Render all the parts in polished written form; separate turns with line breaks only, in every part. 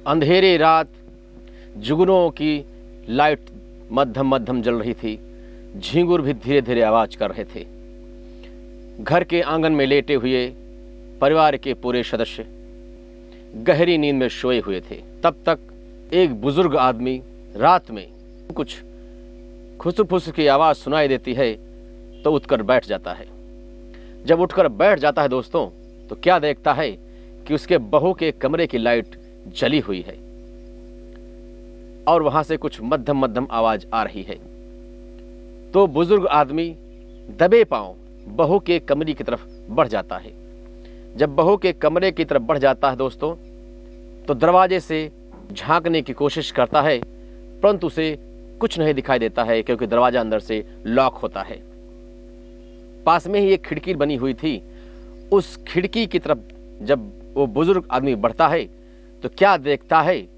अंधेरी रात, जुगनों की लाइट मध्यम मध्यम जल रही थी। झींगुर भी धीरे धीरे आवाज कर रहे थे। घर के आंगन में लेटे हुए परिवार के पूरे सदस्य गहरी नींद में सोए हुए थे। तब तक एक बुजुर्ग आदमी रात में कुछ खुसफुस की आवाज सुनाई देती है तो उठकर बैठ जाता है। जब उठकर बैठ जाता है दोस्तों, तो क्या देखता है कि उसके बहू के कमरे की लाइट जली हुई है और वहां से कुछ मध्यम मध्यम आवाज आ रही है। तो बुजुर्ग आदमी दबे पांव बहू के कमरे की तरफ बढ़ जाता है। जब बहू के कमरे की तरफ बढ़ जाता है दोस्तों, तो दरवाजे से झांकने की कोशिश करता है, परंतु उसे कुछ नहीं दिखाई देता है क्योंकि दरवाजा अंदर से लॉक होता है। पास में ही एक खिड़की बनी हुई थी। उस खिड़की की तरफ जब वो बुजुर्ग आदमी बढ़ता है तो क्या देखता है,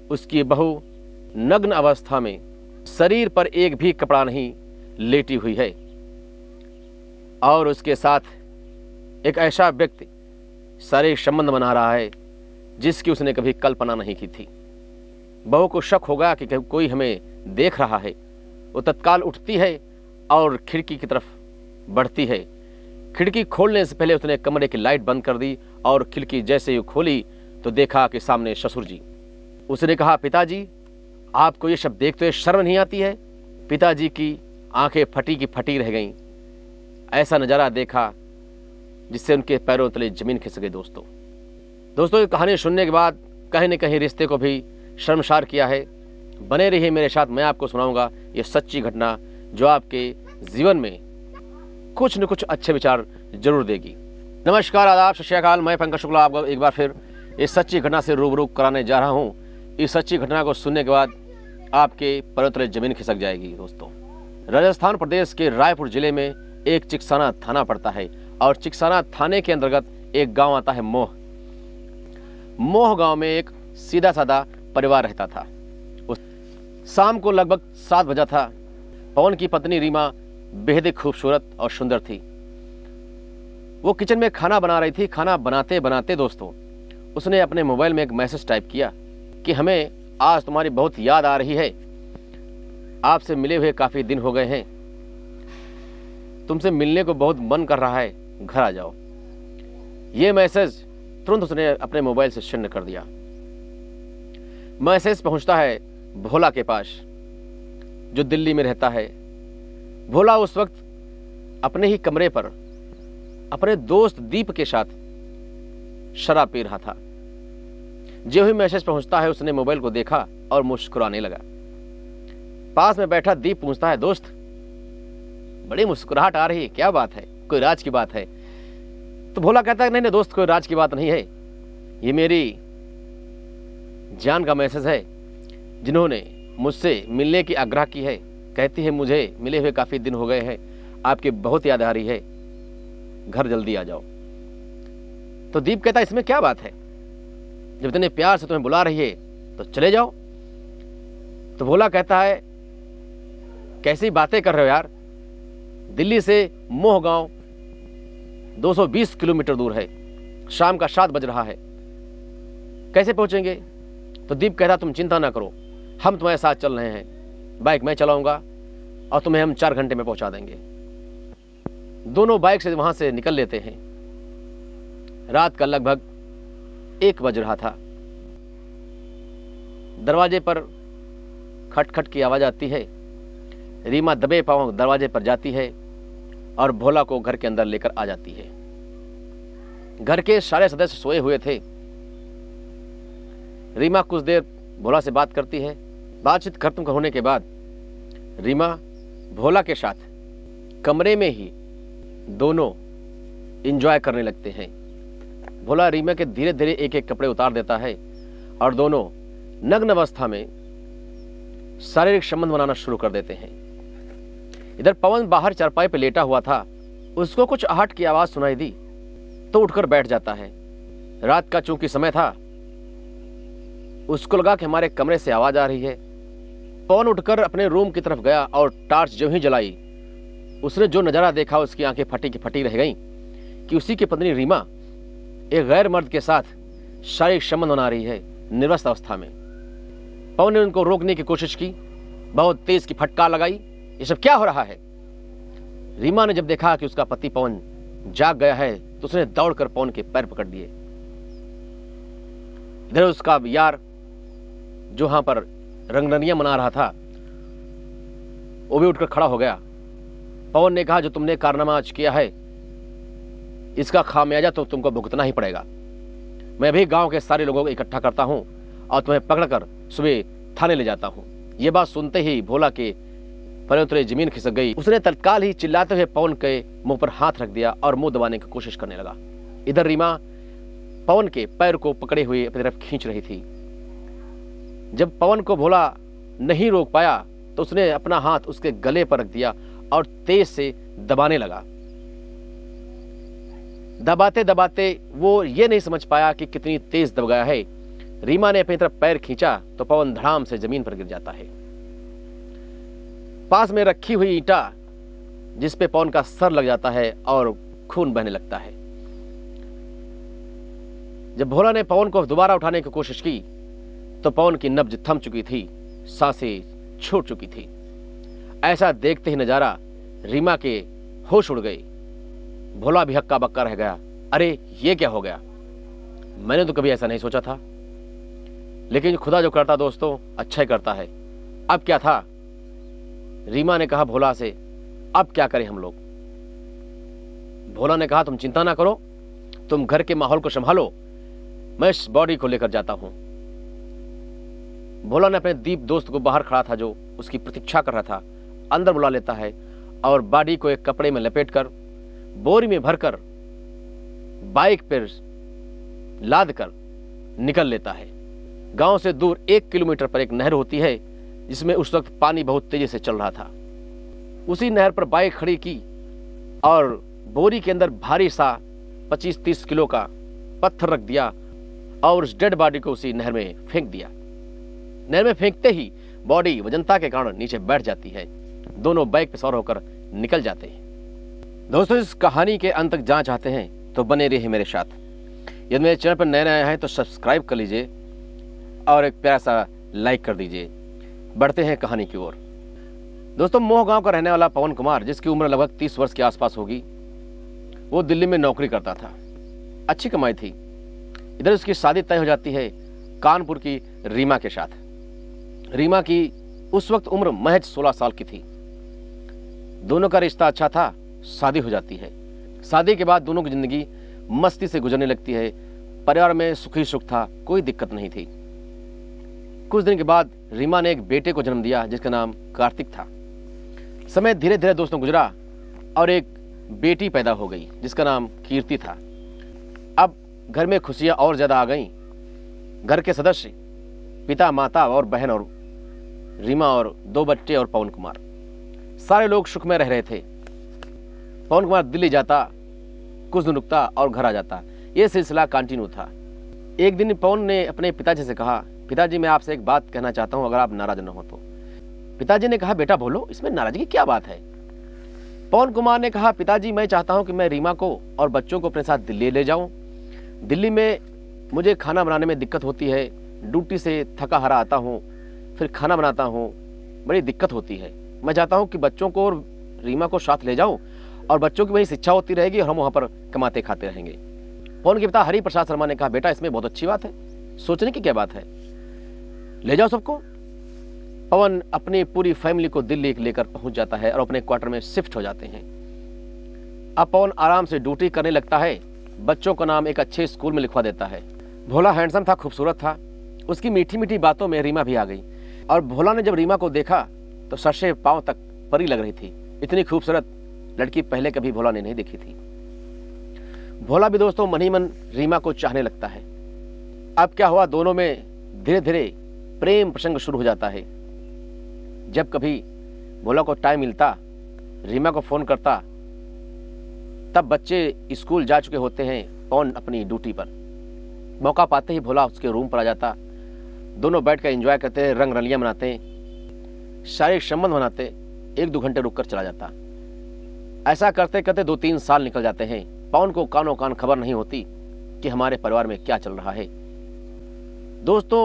उसकी बहू नग्न अवस्था में, शरीर पर एक भी कपड़ा नहीं, लेटी हुई है और उसके साथ एक ऐसा व्यक्ति शारीरिक संबंध बना रहा है जिसकी उसने कभी कल्पना नहीं की थी। बहू को शक होगा कि कोई हमें देख रहा है। वो तत्काल उठती है और खिड़की की तरफ बढ़ती है। खिड़की खोलने से पहले उसने कमरे की लाइट बंद कर दी और खिड़की जैसे ही खोली तो देखा कि सामने ससुर जी। उसने कहा, पिताजी आपको ये सब देखते हुए शर्म नहीं आती है? पिताजी की आंखें फटी की फटी रह गईं। ऐसा नज़ारा देखा जिससे उनके पैरों तले जमीन खिसक गई। दोस्तों ये कहानी सुनने के बाद कहीं न कहीं रिश्ते को भी शर्मसार किया है। बने रहिए मेरे साथ, मैं आपको सुनाऊंगा ये सच्ची घटना जो आपके जीवन में कुछ न कुछ अच्छे विचार जरूर देगी। नमस्कार, आदाब, सत श्री अकाल। मैं पंकज शुक्ला आपको एक बार फिर इस सच्ची घटना से रूबरू कराने जा रहा हूँ। इस सच्ची घटना को सुनने के बाद आपके पैरों तले जमीन खिसक जाएगी। दोस्तों, राजस्थान प्रदेश के रायपुर जिले में एक चिकसाना थाना पड़ता है और चिकसाना थाने के अंतर्गत एक गांव आता है मोह गांव में एक सीधा साधा परिवार रहता था। शाम को लगभग 7 बजा था। पवन की पत्नी रीमा बेहद खूबसूरत और सुंदर थी। वो किचन में खाना बना रही थी। खाना बनाते बनाते दोस्तों उसने अपने मोबाइल में एक मैसेज टाइप किया कि हमें आज तुम्हारी बहुत याद आ रही है, आपसे मिले हुए काफ़ी दिन हो गए हैं, तुमसे मिलने को बहुत मन कर रहा है, घर आ जाओ। ये मैसेज तुरंत उसने अपने मोबाइल से सेंड कर दिया। मैसेज पहुंचता है भोला के पास जो दिल्ली में रहता है। भोला उस वक्त अपने ही कमरे पर अपने दोस्त दीप के साथ शराब पी रहा था। जो ही मैसेज पहुंचता है उसने मोबाइल को देखा और मुस्कुराने लगा। पास में बैठा दीप पूछता है, दोस्त बड़ी मुस्कुराहट आ रही है, क्या बात है, कोई राज की बात है? तो भोला कहता है, नहीं नहीं दोस्त, कोई राज की बात नहीं है, ये मेरी जान का मैसेज है जिन्होंने मुझसे मिलने की आग्रह की है। कहती है मुझे मिले हुए काफ़ी दिन हो गए हैं, आपकी बहुत याद आ रही है, घर जल्दी आ जाओ। तो दीप कहता है, इसमें क्या बात है, जब इतने प्यार से तुम्हें बुला रही है तो चले जाओ। तो भोला कहता है, कैसी बातें कर रहे हो यार, दिल्ली से मोह गांव 220 किलोमीटर दूर है, शाम का 7 बज रहा है, कैसे पहुंचेंगे? तो दीप कहता, तुम चिंता ना करो, हम तुम्हारे साथ चल रहे हैं, बाइक मैं चलाऊंगा और तुम्हें हम 4 घंटे में पहुंचा देंगे। दोनों बाइक से वहां से निकल लेते हैं। रात का लगभग 1 बज रहा था। दरवाजे पर खटखट की आवाज आती है। रीमा दबे पांव दरवाजे पर जाती है और भोला को घर के अंदर लेकर आ जाती है। घर के सारे सदस्य सोए हुए थे। रीमा कुछ देर भोला से बात करती है। बातचीत खत्म होने के बाद रीमा भोला के साथ कमरे में ही दोनों एंजॉय करने लगते हैं। भोला रीमा के धीरे धीरे एक एक कपड़े उतार देता है और दोनों नग्न अवस्था में शारीरिक संबंध बनाना शुरू कर देते हैं। इधर पवन बाहर चारपाई पर लेटा हुआ था। उसको कुछ आहट की आवाज सुनाई दी तो उठकर बैठ जाता है। रात का चूंकि समय था, उसको लगा कि हमारे कमरे से आवाज आ रही है। पवन उठकर अपने रूम की तरफ गया और टार्च जो ही जलाई, उसने जो नजारा देखा उसकी आंखें फटी की फटी रह गईं कि उसी की पत्नी रीमा एक गैर मर्द के साथ शारीरिक संबंध बना रही है, निर्वस्त अवस्था में। पवन ने उनको रोकने की कोशिश की, बहुत तेज की फटकार लगाई, ये सब क्या हो रहा है। रीमा ने जब देखा कि उसका पति पवन जाग गया है तो उसने दौड़कर पवन के पैर पकड़ लिए। इधर उसका यार जो वहां पर रंगरलियां मना रहा था वो भी उठकर खड़ा हो गया। पवन ने कहा, जो तुमने कारनामा आज किया है इसका खामियाजा तो तुमको भुगतना ही पड़ेगा। मैं भी गांव के सारे लोगों को इकट्ठा करता हूं और तुम्हें पकड़कर सुबह थाने ले जाता हूं। यह बात सुनते ही भोला के पैरों जमीन खिसक गई। उसने तत्काल ही चिल्लाते हुए पवन के मुंह पर हाथ रख दिया और मुंह दबाने की कोशिश करने लगा। इधर रीमा पवन के पैर को पकड़े हुए अपनी तरफ खींच रही थी। जब पवन को भोला नहीं रोक पाया तो उसने अपना हाथ उसके गले पर रख दिया और तेज से दबाने लगा। दबाते दबाते वो ये नहीं समझ पाया कि कितनी तेज दब गया है। रीमा ने अपनी तरफ पैर खींचा तो पवन धड़ाम से जमीन पर गिर जाता है। पास में रखी हुई ईंटा जिस पे पवन का सर लग जाता है और खून बहने लगता है। जब भोला ने पवन को दोबारा उठाने की कोशिश की तो पवन की नब्ज थम चुकी थी, सांसें छूट चुकी थी। ऐसा देखते ही नजारा रीमा के होश उड़ गए। भोला भी हक्का बक्का रह गया। अरे ये क्या हो गया, मैंने तो कभी ऐसा नहीं सोचा था। लेकिन खुदा जो करता दोस्तों अच्छा ही करता है। अब क्या था, रीमा ने कहा भोला से, अब क्या करें हम लोग। भोला ने कहा, तुम चिंता ना करो, तुम घर के माहौल को संभालो, मैं इस बॉडी को लेकर जाता हूं। भोला ने अपने दीप दोस्त को बाहर खड़ा था जो उसकी प्रतीक्षा कर रहा था अंदर बुला लेता है और बॉडी को एक कपड़े में लपेटकर बोरी में भरकर बाइक पर लाद कर निकल लेता है। गांव से दूर 1 किलोमीटर पर एक नहर होती है जिसमें उस वक्त पानी बहुत तेजी से चल रहा था। उसी नहर पर बाइक खड़ी की और बोरी के अंदर भारी सा 25-30 किलो का पत्थर रख दिया और उस डेड बॉडी को उसी नहर में फेंक दिया। नहर में फेंकते ही बॉडी वजनता के कारण नीचे बैठ जाती है। दोनों बाइक पर सवार होकर निकल जाते हैं। दोस्तों, इस कहानी के अंत तक जाना चाहते हैं तो बने रहिए मेरे साथ। यदि मेरे चैनल पर नए आए हैं तो सब्सक्राइब कर लीजिए और एक प्यारा सा लाइक कर दीजिए। बढ़ते हैं कहानी की ओर। दोस्तों, मोह गांव का रहने वाला पवन कुमार, जिसकी उम्र लगभग 30 वर्ष के आसपास होगी, वो दिल्ली में नौकरी करता था। अच्छी कमाई थी। इधर उसकी शादी तय हो जाती है कानपुर की रीमा के साथ। रीमा की उस वक्त उम्र महज 16 साल की थी। दोनों का रिश्ता अच्छा था, शादी हो जाती है। शादी के बाद दोनों की जिंदगी मस्ती से गुजरने लगती है। परिवार में सुखी सुख था, कोई दिक्कत नहीं थी। कुछ दिन के बाद रीमा ने एक बेटे को जन्म दिया जिसका नाम कार्तिक था। समय धीरे धीरे दोस्तों गुजरा और एक बेटी पैदा हो गई जिसका नाम कीर्ति था। अब घर में खुशियां और ज्यादा आ गईं। घर के सदस्य पिता, माता और बहन और रीमा और 2 बच्चे और पवन कुमार, सारे लोग सुख में रह रहे थे। पवन कुमार दिल्ली जाता, कुछ दिन रुकता और घर आ जाता। यह सिलसिला कंटिन्यू था। एक दिन पवन ने अपने पिताजी से कहा, पिताजी मैं आपसे एक बात कहना चाहता हूं, अगर आप नाराज न हो तो। पिताजी ने कहा, बेटा बोलो, इसमें नाराजगी की क्या बात है। पवन कुमार ने कहा, पिताजी मैं चाहता हूं कि मैं रीमा को और बच्चों को अपने साथ दिल्ली ले जाऊं। दिल्ली में मुझे खाना बनाने में दिक्कत होती है। ड्यूटी से थका हारा आता हूं, फिर खाना बनाता हूं, बड़ी दिक्कत होती है। मैं चाहता हूं कि बच्चों को और रीमा को साथ ले जाऊं और बच्चों की वही शिक्षा होती रहेगी और हम वहां पर कमाते खाते रहेंगे। पवन के पिता हरि प्रसाद शर्मा ने कहा, बेटा इसमें बहुत अच्छी बात है, सोचने की क्या बात है, ले जाओ सबको। पवन अपनी पूरी फैमिली को दिल्ली लेकर पहुंच जाता है और अपने क्वार्टर में शिफ्ट हो जाते हैं। अब पवन आराम से ड्यूटी करने लगता है। बच्चों का नाम एक अच्छे स्कूल में लिखवा देता है। भोला हैंडसम था, खूबसूरत था। उसकी मीठी मीठी बातों में रीमा भी आ गई और भोला ने जब रीमा को देखा तो सर से पांव तक परी लग रही थी। इतनी खूबसूरत लड़की पहले कभी भोला ने नहीं देखी थी। भोला भी दोस्तों मन ही मन रीमा को चाहने लगता है। अब क्या हुआ, दोनों में धीरे धीरे प्रेम प्रसंग शुरू हो जाता है। जब कभी भोला को टाइम मिलता, रीमा को फोन करता, तब बच्चे स्कूल जा चुके होते हैं, पवन अपनी ड्यूटी पर। मौका पाते ही भोला उसके रूम पर आ जाता। दोनों बैठ कर एंजॉय करते, रंग रलियां मनाते, शारीरिक संबंध बनाते। 1-2 घंटे रुककर चला जाता। ऐसा करते करते 2-3 साल निकल जाते हैं। पवन को कानों कान खबर नहीं होती कि हमारे परिवार में क्या चल रहा है। दोस्तों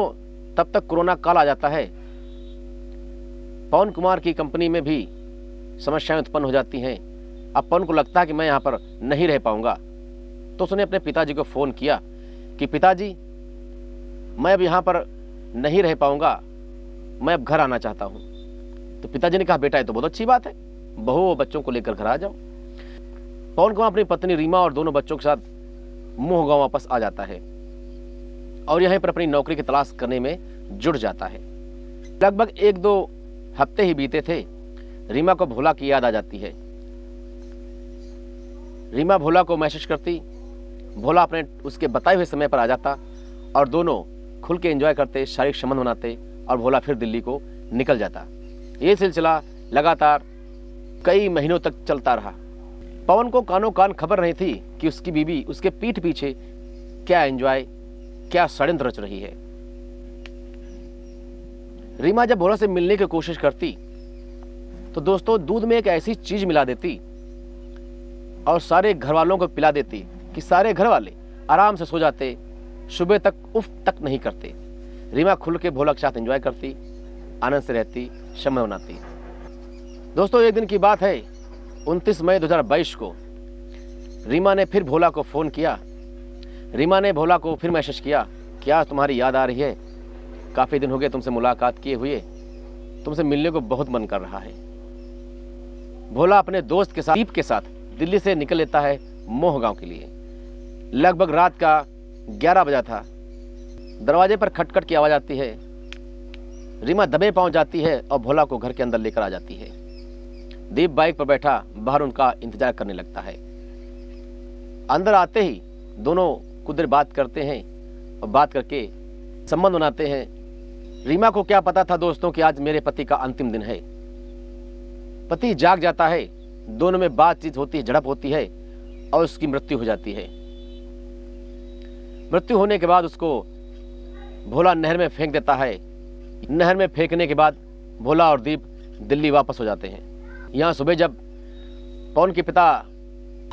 तब तक कोरोना काल आ जाता है। पवन कुमार की कंपनी में भी समस्याएं उत्पन्न हो जाती हैं। अब पवन को लगता है कि मैं यहाँ पर नहीं रह पाऊंगा, तो उसने अपने पिताजी को फ़ोन किया कि पिताजी मैं अब यहाँ पर नहीं रह पाऊंगा, मैं अब घर आना चाहता हूँ। तो पिताजी ने कहा बेटा ये तो बहुत अच्छी बात है, बहू और बच्चों को लेकर घर आ जाओ। पवन कुमार अपनी पत्नी रीमा और दोनों बच्चों के साथ मोहगांव वापस आ जाता है और यहीं पर अपनी नौकरी की तलाश करने में जुट जाता है। लगभग 1-2 हफ्ते ही बीते थे, रीमा को भोला की याद आ जाती है। रीमा भोला को मैसेज करती, भोला अपने उसके बताए हुए समय पर आ जाता और दोनों खुल के एंजॉय करते, शारीरिक संबंध बनाते और भोला फिर दिल्ली को निकल जाता। ये सिलसिला लगातार कई महीनों तक चलता रहा। पवन को कानों कान खबर नहीं थी कि उसकी बीवी उसके पीठ पीछे क्या एंजॉय, क्या षड्यंत्र रच रही है। रीमा जब भोला से मिलने की कोशिश करती तो दोस्तों दूध में एक ऐसी चीज मिला देती और सारे घर वालों को पिला देती कि सारे घर वाले आराम से सो जाते, सुबह तक उफ तक नहीं करते। रीमा खुल के भोला के साथ एंजॉय करती, आनंद से रहती, समय बनाती। दोस्तों एक दिन की बात है, 29 मई 2022 को रीमा ने फिर भोला को फ़ोन किया। रीमा ने भोला को फिर मैसेज किया, क्या तुम्हारी याद आ रही है? काफ़ी दिन हो गए तुमसे मुलाकात किए हुए, तुमसे मिलने को बहुत मन कर रहा है। भोला अपने दोस्त के साथ, दीप के साथ दिल्ली से निकल लेता है मोहगांव के लिए। लगभग रात का 11 बजा था। दरवाजे पर खटखट की आवाज़ आती है। रीमा दबे पांव जाती है और भोला को घर के अंदर लेकर आ जाती है। दीप बाइक पर बैठा बाहर उनका इंतजार करने लगता है। अंदर आते ही दोनों कुछ देर बात करते हैं और बात करके संबंध बनाते हैं। रीमा को क्या पता था दोस्तों कि आज मेरे पति का अंतिम दिन है। पति जाग जाता है, दोनों में बातचीत होती है, झड़प होती है और उसकी मृत्यु हो जाती है। मृत्यु होने के बाद उसको भोला नहर में फेंक देता है। नहर में फेंकने के बाद भोला और दीप दिल्ली वापस हो जाते हैं। यहाँ सुबह जब पवन के पिता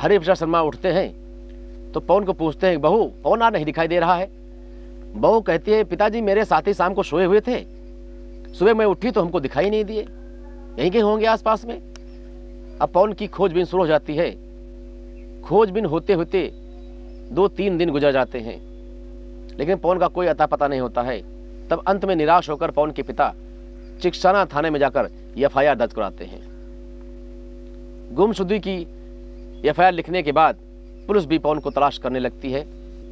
हरिप्रसाद शर्मा उठते हैं तो पवन को पूछते हैं, बहू पवन आज नहीं दिखाई दे रहा है। बहू कहती है, पिताजी मेरे साथी शाम को सोए हुए थे, सुबह मैं उठी तो हमको दिखाई नहीं दिए, यहीं के होंगे आसपास में। अब पवन की खोजबीन शुरू हो जाती है। खोजबीन होते होते 2-3 दिन गुजर जाते हैं, लेकिन पवन का कोई अता पता नहीं होता है। तब अंत में निराश होकर पवन के पिता चिकसाना थाने में जाकर एफआईआर दर्ज कराते हैं। गुमशुदगी की एफआईआर लिखने के बाद पुलिस भी पवन को तलाश करने लगती है।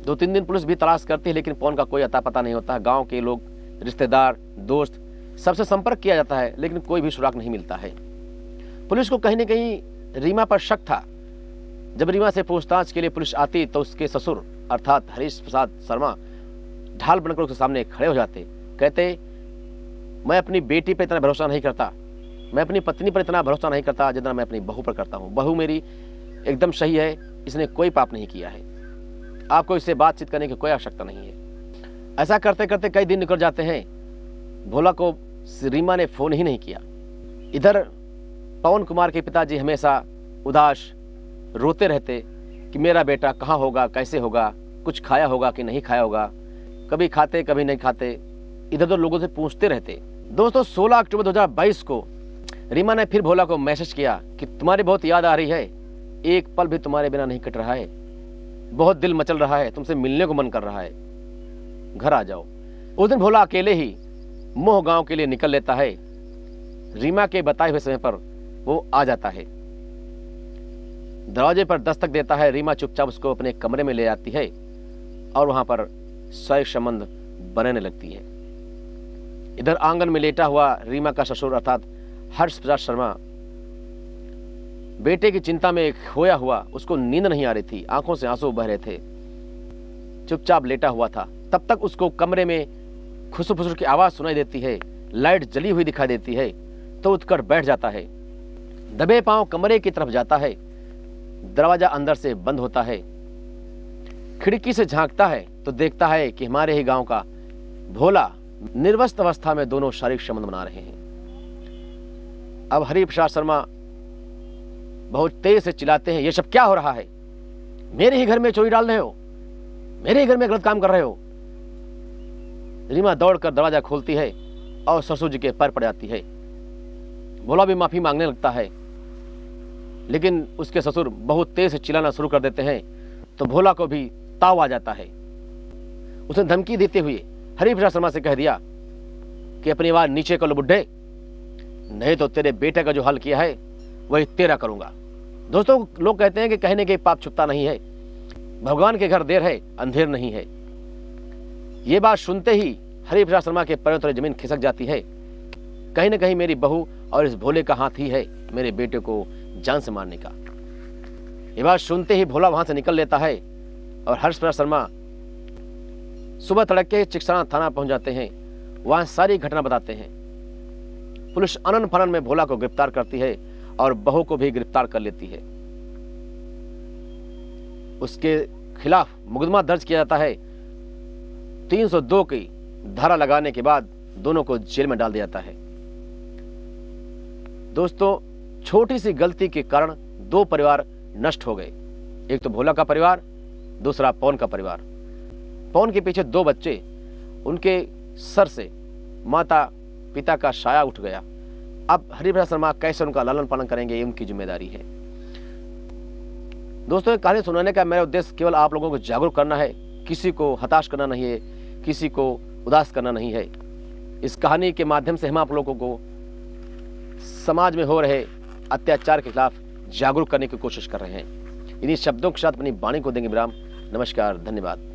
2-3 दिन पुलिस भी तलाश करती है, लेकिन पवन का कोई अता पता नहीं होता। गांव के लोग, रिश्तेदार, दोस्त सबसे संपर्क किया जाता है, लेकिन कोई भी सुराग नहीं मिलता है। पुलिस को कहीं न कहीं रीमा पर शक था। जब रीमा से पूछताछ के लिए पुलिस आती तो उसके ससुर अर्थात हरीश प्रसाद शर्मा ढाल बनकर उसके सामने खड़े हो जाते। कहते, मैं अपनी बेटी पर इतना भरोसा नहीं करता, मैं अपनी पत्नी पर इतना भरोसा नहीं करता जितना मैं अपनी बहू पर करता हूँ। बहू मेरी एकदम सही है, इसने कोई पाप नहीं किया है, आपको इससे बातचीत करने की कोई आवश्यकता नहीं है। ऐसा करते करते कई दिन निकल जाते हैं। भोला को रीमा ने फ़ोन ही नहीं किया। इधर पवन कुमार के पिताजी हमेशा उदास रोते रहते कि मेरा बेटा कहाँ होगा, कैसे होगा, कुछ खाया होगा कि नहीं खाया होगा। कभी खाते कभी नहीं खाते, इधर उधर लोगों से पूछते रहते। दोस्तों 16 अक्टूबर 2022 को रीमा ने फिर भोला को मैसेज किया कि तुम्हारी बहुत याद आ रही है, एक पल भी तुम्हारे बिना नहीं कट रहा है, बहुत दिल मचल रहा है, तुमसे मिलने को मन कर रहा है, घर आ जाओ। उस दिन भोला अकेले ही मोहगांव के लिए निकल लेता है। रीमा के बताए हुए समय पर वो आ जाता है, दरवाजे पर दस्तक देता है। रीमा चुपचाप उसको अपने कमरे में ले आती है और वहां पर शारीरिक संबंध बनाने लगती है। इधर आंगन में लेटा हुआ रीमा का ससुर अर्थात हर्ष प्रसाद शर्मा बेटे की चिंता में खोया हुआ, उसको नींद नहीं आ रही थी, आंखों से आंसू बह रहे थे, चुपचाप लेटा हुआ था। तब तक उसको कमरे में खुसुर फुसुर की आवाज सुनाई देती है, लाइट जली हुई दिखाई देती है, तो उठकर बैठ जाता है। दबे पांव कमरे की तरफ जाता है। दरवाजा अंदर से बंद होता है। खिड़की से झांकता है तो देखता है कि हमारे ही गांव का भोला निर्वस्त अवस्था में दोनों शारीरिक संबंध बना रहे हैं। अब हरिप्रसाद शर्मा बहुत तेज से चिल्लाते हैं, ये सब क्या हो रहा है? मेरे ही घर में चोरी डाल रहे हो, मेरे ही घर में गलत काम कर रहे हो। रीमा दौड़कर दरवाजा खोलती है और ससुर जी के पैर पड़ जाती है। भोला भी माफी मांगने लगता है, लेकिन उसके ससुर बहुत तेज से चिल्लाना शुरू कर देते हैं तो भोला को भी ताव आ जाता है। उसने धमकी देते हुए हरिप्रसाद शर्मा से कह दिया कि अपनी आवाज नीचे कर लो बुड्ढे, नहीं तो तेरे बेटे का जो हल किया है वही तेरा करूंगा। दोस्तों, लोग कहते हैं कि कहने के पाप छुपता नहीं है, भगवान के घर देर है अंधेर नहीं है। ये बात सुनते ही हरिप्रसाद शर्मा के पैरों तले जमीन खिसक जाती है। कहीं ना कहीं मेरी बहू और इस भोले का हाथ ही है मेरे बेटे को जान से मारने का। ये बात सुनते ही भोला वहां से निकल लेता है और हरिप्रसाद शर्मा सुबह तड़के चिकसाना थाना पहुंच जाते हैं। वहां सारी घटना बताते हैं। पुलिस अनन फनन में भोला को गिरफ्तार करती है और बहू को भी गिरफ्तार कर लेती है। उसके खिलाफ मुकदमा दर्ज किया जाता है। 302 की धारा लगाने के बाद दोनों को जेल में डाल दिया जाता है। दोस्तों, छोटी सी गलती के कारण दो परिवार नष्ट हो गए। एक तो भोला का परिवार, दूसरा पवन का परिवार। पवन के पीछे 2 बच्चे, उनके सर से माता पिता का साया उठ गया। अब हरिप्रसाद शर्मा कैसे उनका लालन पालन करेंगे, ये उनकी जिम्मेदारी है। दोस्तों, ये कहानी सुनाने का मेरा उद्देश्य केवल आप लोगों को जागरूक करना है, किसी को हताश करना नहीं है, किसी को उदास करना नहीं है। इस कहानी के माध्यम से हम आप लोगों को समाज में हो रहे अत्याचार के खिलाफ जागरूक करने की कोशिश कर रहे हैं। इन्हीं शब्दों के साथ अपनी वाणी को देंगे विराम। नमस्कार, धन्यवाद।